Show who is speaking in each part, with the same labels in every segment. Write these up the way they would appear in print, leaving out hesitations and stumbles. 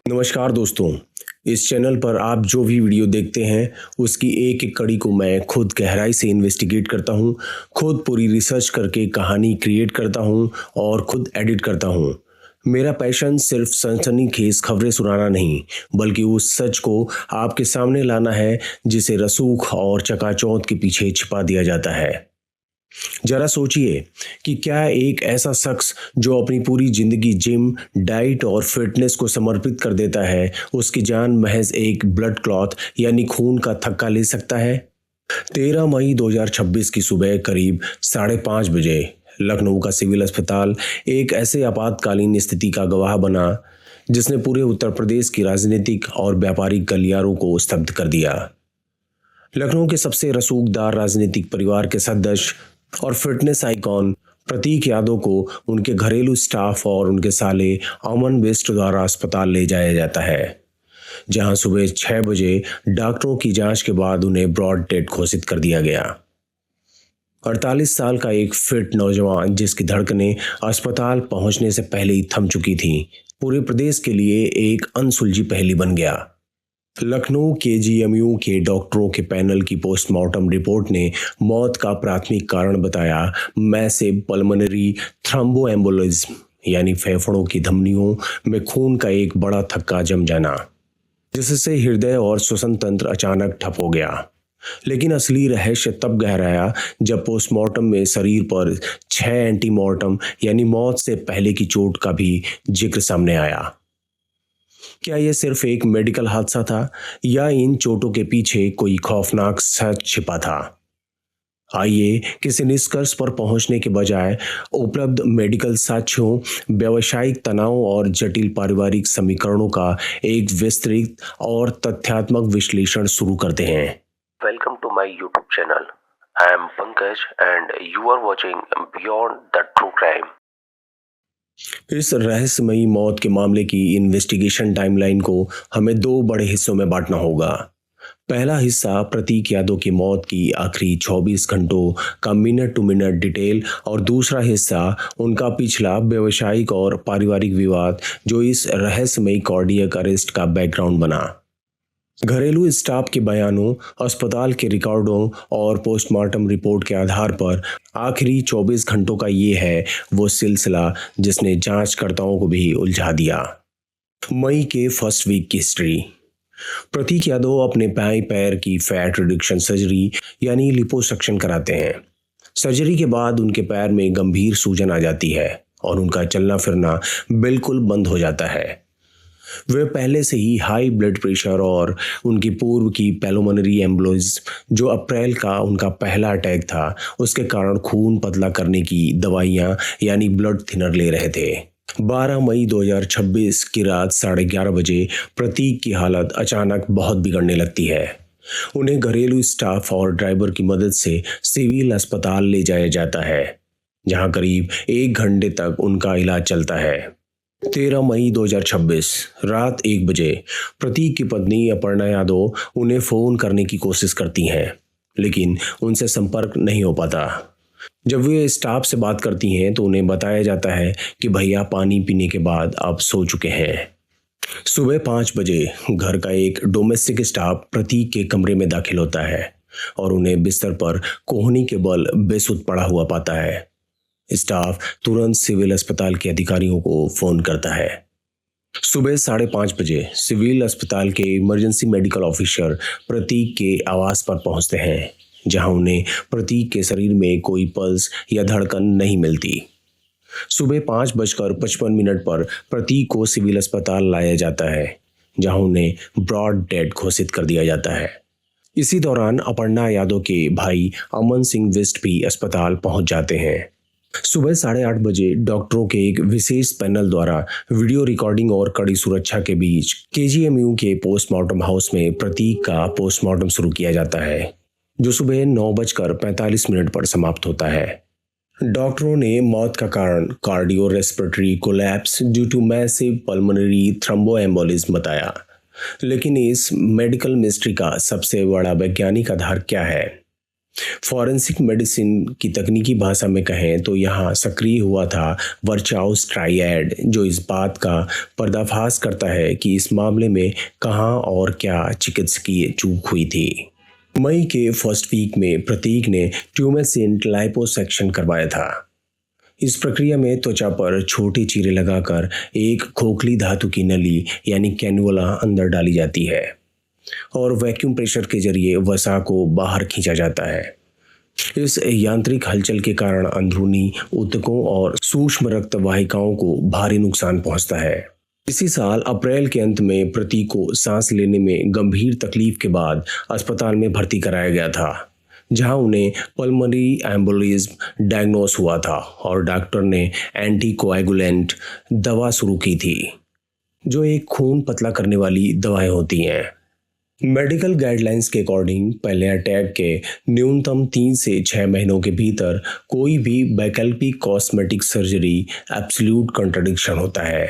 Speaker 1: नमस्कार दोस्तों। इस चैनल पर आप जो भी वीडियो देखते हैं उसकी एक एक कड़ी को मैं खुद गहराई से इन्वेस्टिगेट करता हूं, खुद पूरी रिसर्च करके कहानी क्रिएट करता हूं और खुद एडिट करता हूं। मेरा पैशन सिर्फ सनसनीखेज खबरें सुनाना नहीं, बल्कि उस सच को आपके सामने लाना है जिसे रसूख और चकाचौंध के पीछे छिपा दिया जाता है। जरा सोचिए कि क्या एक ऐसा शख्स जो अपनी पूरी जिंदगी जिम, डाइट और फिटनेस को समर्पित कर देता है, उसकी जान महज एक ब्लड क्लॉट यानी खून का थक्का ले सकता है? 13 मई 2026 की सुबह करीब 5:30 बजे लखनऊ का सिविल अस्पताल एक ऐसे आपातकालीन स्थिति का गवाह बना जिसने पूरे उत्तर प्रदेश की राजनीतिक और व्यापारिक गलियारों को स्तब्ध कर दिया। लखनऊ के सबसे रसूखदार राजनीतिक परिवार के सदस्य और फिटनेस आइकॉन प्रतीक यादव को उनके घरेलू स्टाफ और उनके साले अमन बिष्ट द्वारा अस्पताल ले जाया जाता है, जहां सुबह 6 बजे डॉक्टरों की जांच के बाद उन्हें ब्रॉड डेड घोषित कर दिया गया। 48 साल का एक फिट नौजवान जिसकी धड़कनें अस्पताल पहुंचने से पहले ही थम चुकी थीं, पूरे प्रदेश के लिए एक अनसुलझी पहेली बन गया। लखनऊ केजीएमयू के डॉक्टरों के पैनल की पोस्टमार्टम रिपोर्ट ने मौत का प्राथमिक कारण बताया मैसिव पल्मोनरी थ्रोम्बोएम्बोलिज्म, यानी फेफड़ों की धमनियों में खून का एक बड़ा थक्का जम जाना, जिससे हृदय और श्वसन तंत्र अचानक ठप हो गया। लेकिन असली रहस्य तब गहराया जब पोस्टमार्टम में शरीर पर 6 एंटीमार्टम यानी मौत से पहले की चोट का भी जिक्र सामने आया। क्या यह सिर्फ एक मेडिकल हादसा था या इन चोटों के पीछे कोई खौफनाक सच छिपा था? आइए किसी निष्कर्ष पर पहुंचने के बजाय उपलब्ध मेडिकल साक्ष्यों, व्यावसायिक तनाव और जटिल पारिवारिक समीकरणों का एक विस्तृत और तथ्यात्मक विश्लेषण शुरू करते हैं।
Speaker 2: Welcome to my YouTube channel. I am Pankaj and you are watching Beyond the True Crime.
Speaker 1: इस रहस्यमयी मौत के मामले की इन्वेस्टिगेशन टाइमलाइन को हमें 2 बड़े हिस्सों में बांटना होगा। पहला हिस्सा प्रतीक यादव की मौत की आखिरी 24 घंटों का मिनट टू मिनट डिटेल और दूसरा हिस्सा उनका पिछला व्यावसायिक और पारिवारिक विवाद जो इस रहस्यमयी कार्डियक अरेस्ट का बैकग्राउंड बना। घरेलू स्टाफ के बयानों, अस्पताल के रिकॉर्डों और पोस्टमार्टम रिपोर्ट के आधार पर आखिरी 24 घंटों का ये है वो सिलसिला जिसने जांचकर्ताओं को भी उलझा दिया। मई के फर्स्ट वीक की हिस्ट्री। प्रतीक यादव अपने बाएं पैर की फैट रिडक्शन सर्जरी यानी लिपोसक्शन कराते हैं। सर्जरी के बाद उनके पैर में गंभीर सूजन आ जाती है और उनका चलना फिरना बिल्कुल बंद हो जाता है। वे पहले से ही हाई ब्लड प्रेशर और उनकी पूर्व की पैल्मोनरी एम्बोलिज्म जो अप्रैल का उनका पहला अटैक था उसके कारण खून पतला करने की दवाइयां यानी ब्लड थिनर ले रहे थे। 12 मई 2026 की रात 11:30 बजे प्रतीक की हालत अचानक बहुत बिगड़ने लगती है। उन्हें घरेलू स्टाफ और ड्राइवर की मदद से सिविल अस्पताल ले जाया जाता है, जहां करीब 1 घंटे तक उनका इलाज चलता है। 13 मई 2026 रात 1 बजे प्रतीक की पत्नी अपर्णा यादव उन्हें फोन करने की कोशिश करती हैं, लेकिन उनसे संपर्क नहीं हो पाता। जब वे स्टाफ से बात करती हैं तो उन्हें बताया जाता है कि भैया पानी पीने के बाद अब सो चुके हैं। सुबह 5 बजे घर का एक डोमेस्टिक स्टाफ प्रतीक के कमरे में दाखिल होता है और उन्हें बिस्तर पर कोहनी के बल बेसुध पड़ा हुआ पाता है। स्टाफ तुरंत सिविल अस्पताल के अधिकारियों को फोन करता है। सुबह 5:30 बजे सिविल अस्पताल के इमरजेंसी मेडिकल ऑफिसर प्रतीक के आवास पर पहुंचते हैं, जहां उन्हें प्रतीक के शरीर में कोई पल्स या धड़कन नहीं मिलती। सुबह 5:55 पर प्रतीक को सिविल अस्पताल लाया जाता है, जहां उन्हें ब्रॉड डेड घोषित कर दिया जाता है। इसी दौरान अपर्णा यादव के भाई अमन सिंह बिष्ट भी अस्पताल पहुंच जाते हैं। सुबह 8:30 बजे डॉक्टरों के एक विशेष पैनल द्वारा वीडियो रिकॉर्डिंग और कड़ी सुरक्षा के बीच केजीएमयू के पोस्टमार्टम हाउस में प्रतीक का पोस्टमार्टम शुरू किया जाता है, जो सुबह 9:45 पर समाप्त होता है। डॉक्टरों ने मौत का कारण cardio respiratory collapse due to massive pulmonary thromboembolism बताया, लेकिन इस मेडिकल मिस्ट्री का सबसे बड़ा वैज्ञानिक आधार क्या है? फॉरेंसिक मेडिसिन की तकनीकी भाषा में कहें तो यहाँ सक्रिय हुआ था वर्चाउस ट्राइएड, जो इस बात का पर्दाफाश करता है कि इस मामले में कहाँ और क्या चिकित्सकीय चूक हुई थी। मई के फर्स्ट वीक में प्रतीक ने ट्यूमेसेंट लाइपोसक्शन करवाया था। इस प्रक्रिया में त्वचा पर छोटे चीरे लगाकर एक खोखली धातु की नली यानी कैनुला अंदर डाली जाती है और वैक्यूम प्रेशर के जरिए वसा को बाहर खींचा जाता है। इस यांत्रिक हलचल के कारण अंदरूनी ऊतकों और सूक्ष्म रक्त वाहिकाओं को भारी नुकसान पहुंचता है। इसी साल अप्रैल के अंत में प्रतीक को सांस लेने में गंभीर तकलीफ के बाद अस्पताल में भर्ती कराया गया था, जहां उन्हें पल्मोनरी एम्बोलिज्म डायग्नोस हुआ था और डॉक्टर ने एंटीकोएगुलेंट दवा शुरू की थी, जो एक खून पतला करने वाली दवाएं होती हैं। मेडिकल गाइडलाइंस के अकॉर्डिंग पहले अटैक के न्यूनतम 3 से 6 महीनों के भीतर कोई भी वैकल्पिक कॉस्मेटिक सर्जरी एब्सोल्यूट कॉन्ट्रडिक्शन होता है,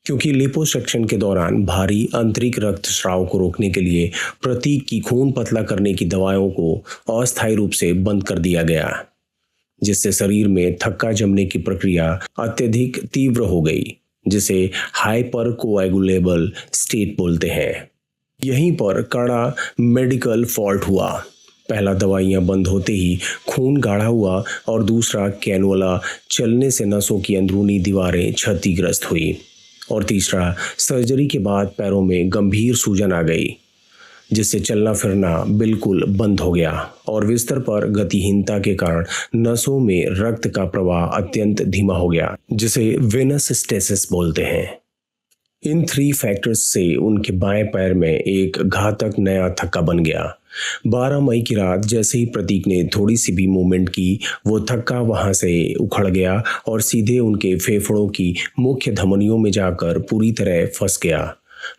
Speaker 1: क्योंकि लिपोसक्शन के दौरान भारी आंतरिक रक्तस्राव को रोकने के लिए प्रतीक की खून पतला करने की दवाओं को अस्थायी रूप से बंद कर दिया गया, जिससे शरीर में थक्का जमने की प्रक्रिया अत्यधिक तीव्र हो गई, जिसे हाइपर कोएगुलेबल स्टेट बोलते हैं। यहीं पर कड़ा मेडिकल फॉल्ट हुआ। पहला, दवाइयां बंद होते ही खून गाढ़ा हुआ और दूसरा, कैनुला चलने से नसों की अंदरूनी दीवारें क्षतिग्रस्त हुई और तीसरा, सर्जरी के बाद पैरों में गंभीर सूजन आ गई, जिससे चलना फिरना बिल्कुल बंद हो गया और बिस्तर पर गतिहीनता के कारण नसों में रक्त का प्रवाह अत्यंत धीमा हो गया, जिसे वेनस स्टेसिस बोलते हैं। इन 3 फैक्टर्स से उनके बाएं पैर में एक घातक नया थक्का बन गया। 12 मई की रात जैसे ही प्रतीक ने थोड़ी सी भी मूवमेंट की, वो थक्का वहां से उखड़ गया और सीधे उनके फेफड़ों की मुख्य धमनियों में जाकर पूरी तरह फंस गया।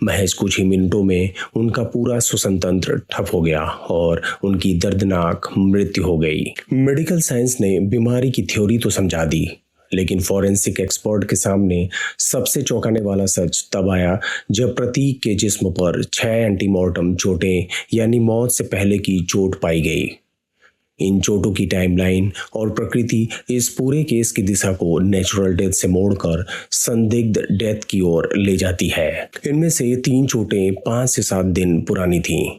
Speaker 1: महज कुछ ही मिनटों में उनका पूरा श्वसन तंत्र ठप हो गया और उनकी दर्दनाक मृत्यु हो गई। मेडिकल साइंस ने बीमारी की थ्योरी तो समझा दी, लेकिन फॉरेंसिक एक्सपर्ट के सामने सबसे चौंकाने वाला सच तब आया जब प्रतीक के जिस्म पर 6 एंटीमॉर्टम चोटें यानी मौत से पहले की चोट पाई गई। इन चोटों की टाइमलाइन और प्रकृति इस पूरे केस की दिशा को नेचुरल डेथ से मोड़कर संदिग्ध डेथ की ओर ले जाती है। इनमें से 3 चोटें 5 से 7 दिन पुरानी थीं।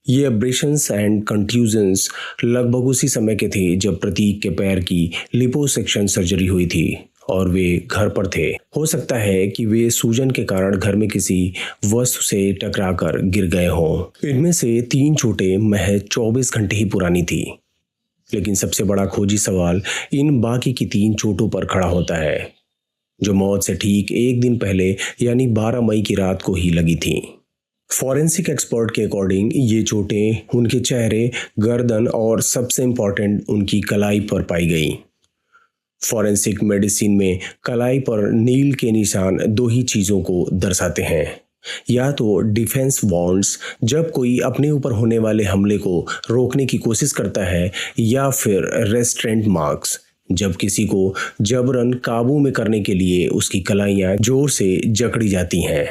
Speaker 1: ये एब्रेशंस एंड कंट्यूजन्स लगभग उसी समय के थे जब प्रतीक के पैर की लिपोसेक्शन सर्जरी हुई थी और वे घर पर थे। हो सकता है कि वे सूजन के कारण घर में किसी वस्तु से टकराकर गिर गए हों। इनमें से 3 चोटें महज 24 घंटे ही पुरानी थी, लेकिन सबसे बड़ा खोजी सवाल इन बाकी की 3 चोटों पर खड़ा होता है, जो मौत से ठीक 1 दिन पहले यानी 12 मई की रात को ही लगी थी। फॉरेंसिक एक्सपर्ट के अकॉर्डिंग ये चोटें उनके चेहरे, गर्दन और सबसे इम्पॉर्टेंट उनकी कलाई पर पाई गई। फॉरेंसिक मेडिसिन में कलाई पर नील के निशान 2 ही चीज़ों को दर्शाते हैं, या तो डिफेंस वॉन्ड्स जब कोई अपने ऊपर होने वाले हमले को रोकने की कोशिश करता है, या फिर रेस्ट्रेंट मार्क्स जब किसी को जबरन काबू में करने के लिए उसकी कलाइयाँ जोर से जकड़ी जाती हैं।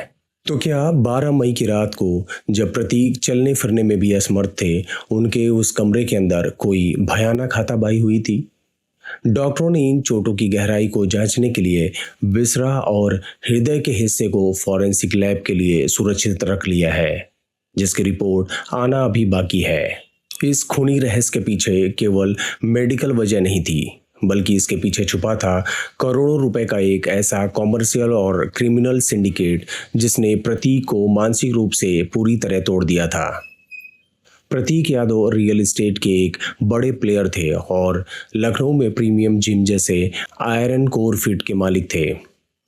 Speaker 1: तो क्या 12 मई की रात को जब प्रतीक चलने फिरने में भी असमर्थ थे, उनके उस कमरे के अंदर कोई भयानक हाथापाई हुई थी? डॉक्टरों ने इन चोटों की गहराई को जांचने के लिए विसरा और हृदय के हिस्से को फॉरेंसिक लैब के लिए सुरक्षित रख लिया है, जिसकी रिपोर्ट आना अभी बाकी है। इस खूनी रहस्य के पीछे केवल मेडिकल वजह नहीं थी, बल्कि इसके पीछे छुपा था करोड़ों रुपए का एक ऐसा कॉमर्शियल और क्रिमिनल सिंडिकेट जिसने प्रतीक को मानसिक रूप से पूरी तरह तोड़ दिया था। प्रतीक यादव रियल एस्टेट के एक बड़े प्लेयर थे और लखनऊ में प्रीमियम जिम जैसे आयरन कोर फिट के मालिक थे।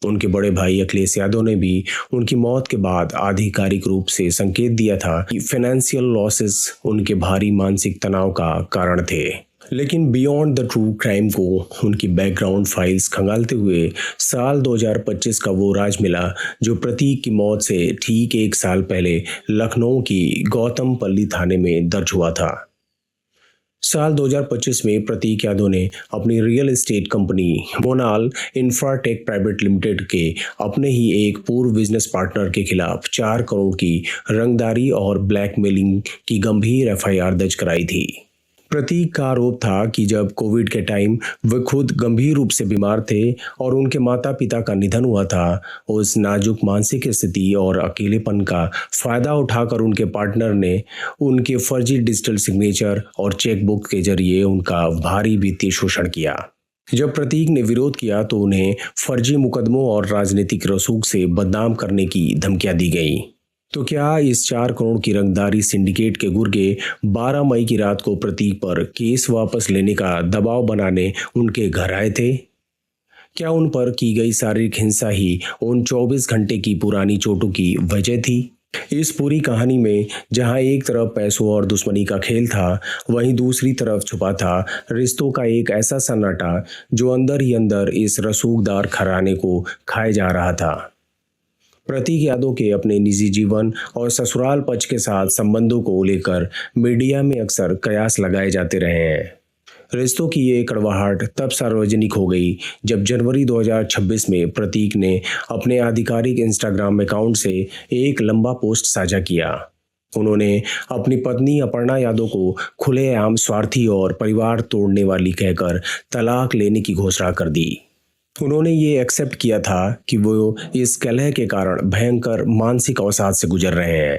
Speaker 1: उनके बड़े भाई अखिलेश यादव ने भी उनकी मौत के बाद आधिकारिक रूप से संकेत दिया था कि फाइनेंशियल लॉसेस उनके भारी मानसिक तनाव का कारण थे। लेकिन बियॉन्ड द ट्रू क्राइम को उनकी बैकग्राउंड फाइल्स खंगालते हुए साल 2025 का वो राज मिला जो प्रतीक की मौत से ठीक 1 साल पहले लखनऊ की गौतमपल्ली थाने में दर्ज हुआ था। साल 2025 में प्रतीक यादव ने अपनी रियल एस्टेट कंपनी मोनाल इंफ्राटेक प्राइवेट लिमिटेड के अपने ही एक पूर्व बिजनेस पार्टनर के खिलाफ 4 करोड़ की रंगदारी और ब्लैकमेलिंग की गंभीर एफआईआर दर्ज कराई थी। प्रतीक का आरोप था कि जब कोविड के टाइम वे खुद गंभीर रूप से बीमार थे और उनके माता पिता का निधन हुआ था, उस नाजुक मानसिक स्थिति और अकेलेपन का फायदा उठाकर उनके पार्टनर ने उनके फर्जी डिजिटल सिग्नेचर और चेकबुक के जरिए उनका भारी वित्तीय शोषण किया। जब प्रतीक ने विरोध किया तो उन्हें फर्जी मुकदमों और राजनीतिक रसूख से बदनाम करने की धमकियां दी गई। तो क्या इस 4 करोड़ की रंगदारी सिंडिकेट के गुर्गे 12 मई की रात को प्रतीक पर केस वापस लेने का दबाव बनाने उनके घर आए थे? क्या उन पर की गई शारीरिक हिंसा ही उन 24 घंटे की पुरानी चोटों की वजह थी? इस पूरी कहानी में जहां एक तरफ पैसों और दुश्मनी का खेल था, वहीं दूसरी तरफ छुपा था रिश्तों का एक ऐसा सन्नाटा जो अंदर ही अंदर इस रसूखदार घराने को खाए जा रहा था। प्रतीक यादव के अपने निजी जीवन और ससुराल पक्ष के साथ संबंधों को लेकर मीडिया में अक्सर कयास लगाए जाते रहे हैं। रिश्तों की ये कड़वाहट तब सार्वजनिक हो गई जब जनवरी 2026 में प्रतीक ने अपने आधिकारिक इंस्टाग्राम अकाउंट से एक लंबा पोस्ट साझा किया। उन्होंने अपनी पत्नी अपर्णा यादव को खुलेआम स्वार्थी और परिवार तोड़ने वाली कहकर तलाक लेने की घोषणा कर दी। उन्होंने ये एक्सेप्ट किया था कि वो इस कलह के कारण भयंकर मानसिक अवसाद से गुजर रहे हैं।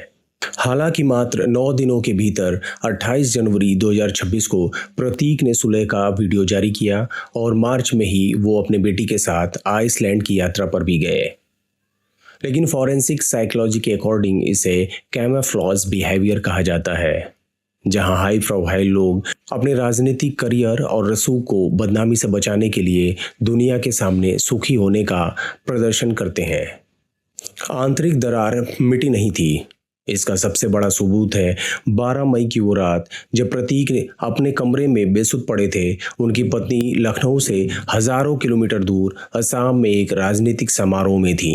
Speaker 1: हालांकि मात्र 9 दिनों के भीतर 28 जनवरी 2026 को प्रतीक ने सुलह का वीडियो जारी किया और मार्च में ही वो अपने बेटी के साथ आइसलैंड की यात्रा पर भी गए। लेकिन फॉरेंसिक साइकोलॉजी के अकॉर्डिंग इसे कैमोफ्लेज बिहेवियर कहा जाता है, जहां हाई प्रोफाइल लोग अपने राजनीतिक करियर और रसूख को बदनामी से बचाने के लिए दुनिया के सामने सुखी होने का प्रदर्शन करते हैं। आंतरिक दरार मिटी नहीं थी। इसका सबसे बड़ा सबूत है 12 मई की वो रात जब प्रतीक अपने कमरे में बेसुध पड़े थे। उनकी पत्नी लखनऊ से हजारों किलोमीटर दूर असम में एक राजनीतिक समारोह में थी।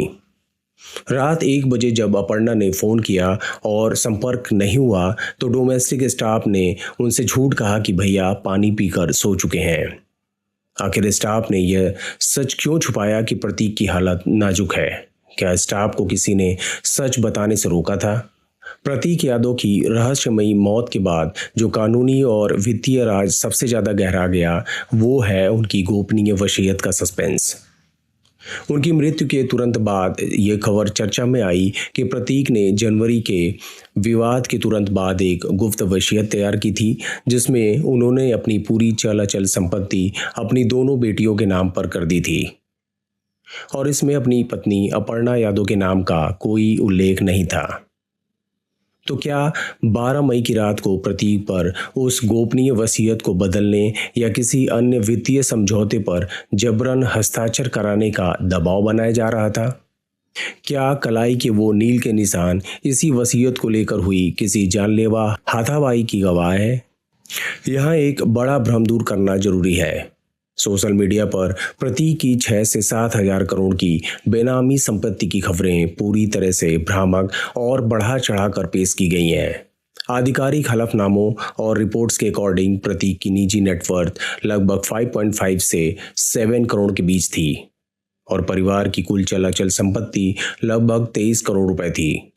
Speaker 1: रात 1 बजे जब अपर्णा ने फोन किया और संपर्क नहीं हुआ तो डोमेस्टिक स्टाफ ने उनसे झूठ कहा कि भैया पानी पीकर सो चुके हैं। आखिर स्टाफ ने यह सच क्यों छुपाया कि प्रतीक की हालत नाजुक है? क्या स्टाफ को किसी ने सच बताने से रोका था? प्रतीक यादव की रहस्यमयी मौत के बाद जो कानूनी और वित्तीय राज सबसे ज्यादा गहरा गया, वो है उनकी गोपनीय वसीयत का सस्पेंस। उनकी मृत्यु के तुरंत बाद ये खबर चर्चा में आई कि प्रतीक ने जनवरी के विवाद के तुरंत बाद एक गुप्त वसीयत तैयार की थी, जिसमें उन्होंने अपनी पूरी चल अचल संपत्ति अपनी दोनों बेटियों के नाम पर कर दी थी और इसमें अपनी पत्नी अपर्णा यादव के नाम का कोई उल्लेख नहीं था। तो क्या 12 मई की रात को प्रतीक पर उस गोपनीय वसीयत को बदलने या किसी अन्य वित्तीय समझौते पर जबरन हस्ताक्षर कराने का दबाव बनाया जा रहा था? क्या कलाई के वो नील के निशान इसी वसीयत को लेकर हुई किसी जानलेवा हाथापाई की गवाह है? यहाँ एक बड़ा भ्रम दूर करना जरूरी है। सोशल मीडिया पर प्रतीक की 6 से 7 हजार करोड़ की बेनामी संपत्ति की खबरें पूरी तरह से भ्रामक और बढ़ा चढ़ाकर पेश की गई हैं। आधिकारिक हलफनामों और रिपोर्ट्स के अकॉर्डिंग प्रतीक की निजी नेटवर्थ लगभग 5.5 से 7 करोड़ के बीच थी और परिवार की कुल चल अचल संपत्ति लगभग 23 करोड़ रुपए थी।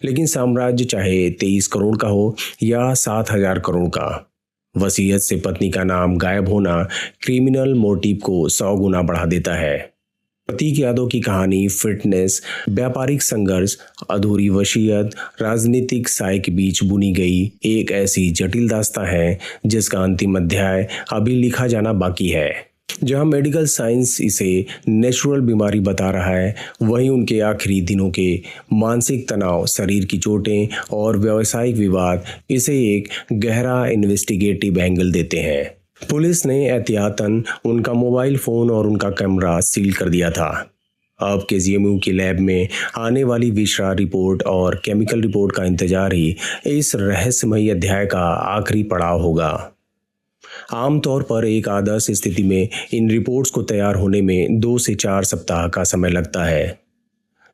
Speaker 1: लेकिन साम्राज्य चाहे 23 करोड़ का हो या 7,000 करोड़ का, वसीयत से पत्नी का नाम गायब होना क्रिमिनल मोटिव को 100 गुना बढ़ा देता है। प्रतीक यादव की कहानी फिटनेस, व्यापारिक संघर्ष, अधूरी वसीयत, राजनीतिक साय के बीच बुनी गई एक ऐसी जटिल दास्तां है जिसका अंतिम अध्याय अभी लिखा जाना बाकी है। जहां मेडिकल साइंस इसे नेचुरल बीमारी बता रहा है, वहीं उनके आखिरी दिनों के मानसिक तनाव, शरीर की चोटें और व्यावसायिक विवाद इसे एक गहरा इन्वेस्टिगेटिव एंगल देते हैं। पुलिस ने एहतियातन उनका मोबाइल फोन और उनका कैमरा सील कर दिया था। अब KGMU की लैब में आने वाली विशरा रिपोर्ट और केमिकल रिपोर्ट का इंतजार ही इस रहस्यमयी अध्याय का आखिरी पड़ाव होगा। आमतौर पर एक आदर्श स्थिति में इन रिपोर्ट्स को तैयार होने में 2 से 4 सप्ताह का समय लगता है,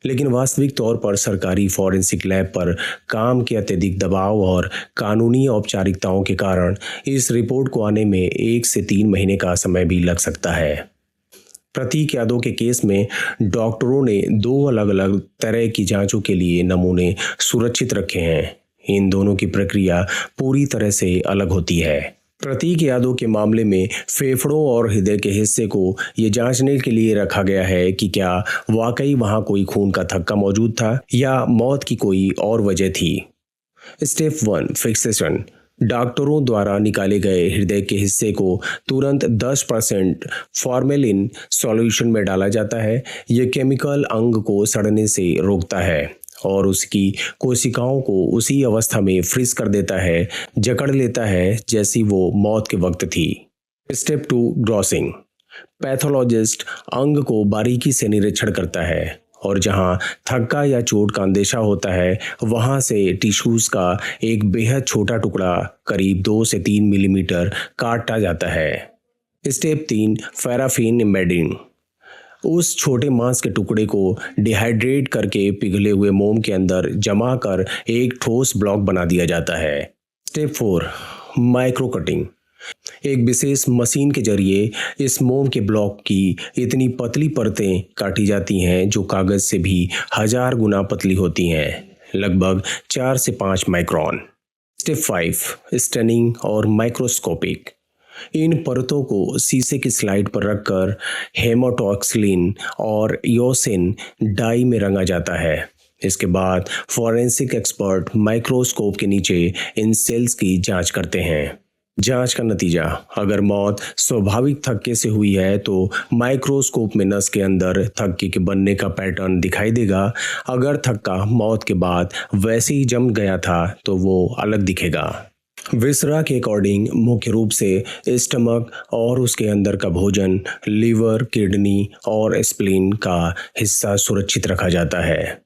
Speaker 1: लेकिन वास्तविक तौर पर सरकारी फॉरेंसिक लैब पर काम के अत्यधिक दबाव और कानूनी औपचारिकताओं के कारण इस रिपोर्ट को आने में 1 से 3 महीने का समय भी लग सकता है। प्रतीक यादव के केस में डॉक्टरों ने 2 अलग अलग तरह की जांचों के लिए नमूने सुरक्षित रखे हैं। इन दोनों की प्रक्रिया पूरी तरह से अलग होती है। प्रतीक यादव के मामले में फेफड़ों और हृदय के हिस्से को ये जांचने के लिए रखा गया है कि क्या वाकई वहां कोई खून का थक्का मौजूद था या मौत की कोई और वजह थी। Step 1 fixation. डॉक्टरों द्वारा निकाले गए हृदय के हिस्से को तुरंत 10% फॉर्मेलिन सॉल्यूशन में डाला जाता है। यह केमिकल अंग को सड़ने से रोकता है और उसकी कोशिकाओं को उसी अवस्था में फ्रीज कर देता है, जकड़ लेता है जैसी वो मौत के वक्त थी। Step 2 grossing. पैथोलॉजिस्ट अंग को बारीकी से निरीक्षण करता है और जहां थक्का या चोट का अंदेशा होता है वहां से टिश्यूज का एक बेहद छोटा टुकड़ा करीब 2 से 3 मिलीमीटर काटा जाता है। Step 3 paraffin embedding. उस छोटे मांस के टुकड़े को डिहाइड्रेट करके पिघले हुए मोम के अंदर जमा कर एक ठोस ब्लॉक बना दिया जाता है। Step 4 micro cutting. एक विशेष मशीन के जरिए इस मोम के ब्लॉक की इतनी पतली परतें काटी जाती हैं जो कागज से भी 1000 गुना पतली होती हैं, लगभग 4 से 5 माइक्रोन। स्टेप 5 स्टनिंग और माइक्रोस्कोपिक। इन परतों को शीशे की स्लाइड पर रखकर हेमाटोक्सिलिन और योसिन डाई में रंगा जाता है। इसके बाद फॉरेंसिक एक्सपर्ट माइक्रोस्कोप के नीचे इन सेल्स की जांच करते हैं। जांच का नतीजा, अगर मौत स्वाभाविक थक्के से हुई है तो माइक्रोस्कोप में नस के अंदर थक्के के बनने का पैटर्न दिखाई देगा। अगर थक्का मौत के बाद वैसे ही जम गया था तो वो अलग दिखेगा। विसरा के अकॉर्डिंग मुख्य रूप से स्टमक और उसके अंदर का भोजन, लीवर, किडनी और स्प्लीन का हिस्सा सुरक्षित रखा जाता है।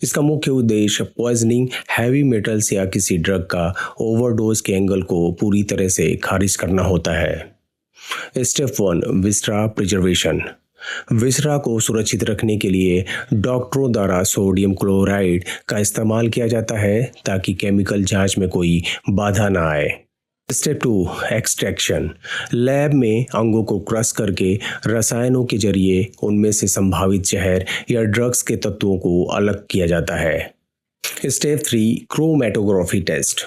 Speaker 1: इसका मुख्य उद्देश्य पॉइजनिंग, हैवी मेटल्स या किसी ड्रग का ओवरडोज के एंगल को पूरी तरह से खारिज करना होता है। स्टेप 1 विसरा प्रिजर्वेशन। विसरा को सुरक्षित रखने के लिए डॉक्टरों द्वारा सोडियम क्लोराइड का इस्तेमाल किया जाता है ताकि केमिकल जांच में कोई बाधा ना आए। Step 2 extraction. लैब में अंगों को क्रश करके रसायनों के जरिए उनमें से संभावित जहर या ड्रग्स के तत्वों को अलग किया जाता है। Step 3 chromatography test.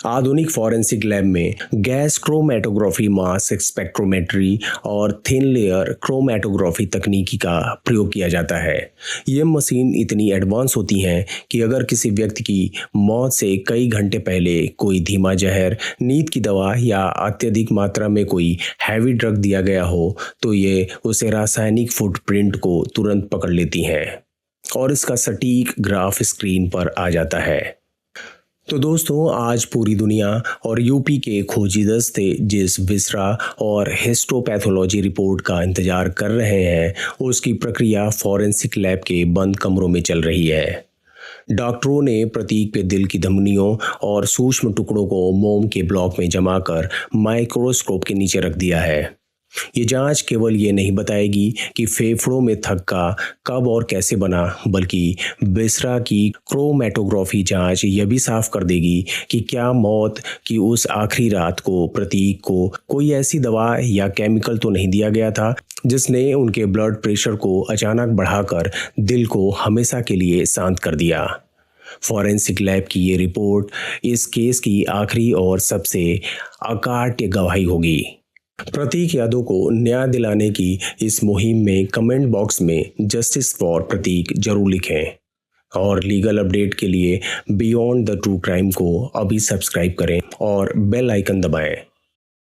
Speaker 1: आधुनिक फॉरेंसिक लैब में गैस क्रोमैटोग्राफी, मास स्पेक्ट्रोमेट्री और थिन लेयर क्रोमैटोग्राफी तकनीकी का प्रयोग किया जाता है। ये मशीन इतनी एडवांस होती हैं कि अगर किसी व्यक्ति की मौत से कई घंटे पहले कोई धीमा जहर, नींद की दवा या अत्यधिक मात्रा में कोई हैवी ड्रग दिया गया हो तो ये उसे रासायनिक फुटप्रिंट को तुरंत पकड़ लेती हैं और इसका सटीक ग्राफ स्क्रीन पर आ जाता है। तो दोस्तों, आज पूरी दुनिया और यूपी के खोजी दस्ते जिस विसरा और हिस्टोपैथोलॉजी रिपोर्ट का इंतजार कर रहे हैं उसकी प्रक्रिया फॉरेंसिक लैब के बंद कमरों में चल रही है। डॉक्टरों ने प्रतीक पे दिल की धमनियों और सूक्ष्म टुकड़ों को मोम के ब्लॉक में जमा कर माइक्रोस्कोप के नीचे रख दिया है। ये जांच केवल ये नहीं बताएगी कि फेफड़ों में थक्का कब और कैसे बना, बल्कि विसरा की क्रोमैटोग्राफी जांच यह भी साफ कर देगी कि क्या मौत की उस आखिरी रात को प्रतीक को कोई ऐसी दवा या केमिकल तो नहीं दिया गया था जिसने उनके ब्लड प्रेशर को अचानक बढ़ाकर दिल को हमेशा के लिए शांत कर दिया। फॉरेंसिक लैब की ये रिपोर्ट इस केस की आखिरी और सबसे अकाट्य गवाही होगी। प्रतीक यादव को न्याय दिलाने की इस मुहिम में कमेंट बॉक्स में जस्टिस फॉर प्रतीक जरूर लिखें और लीगल अपडेट के लिए बियॉन्ड द ट्रू क्राइम को अभी सब्सक्राइब करें और बेल आइकन दबाएं।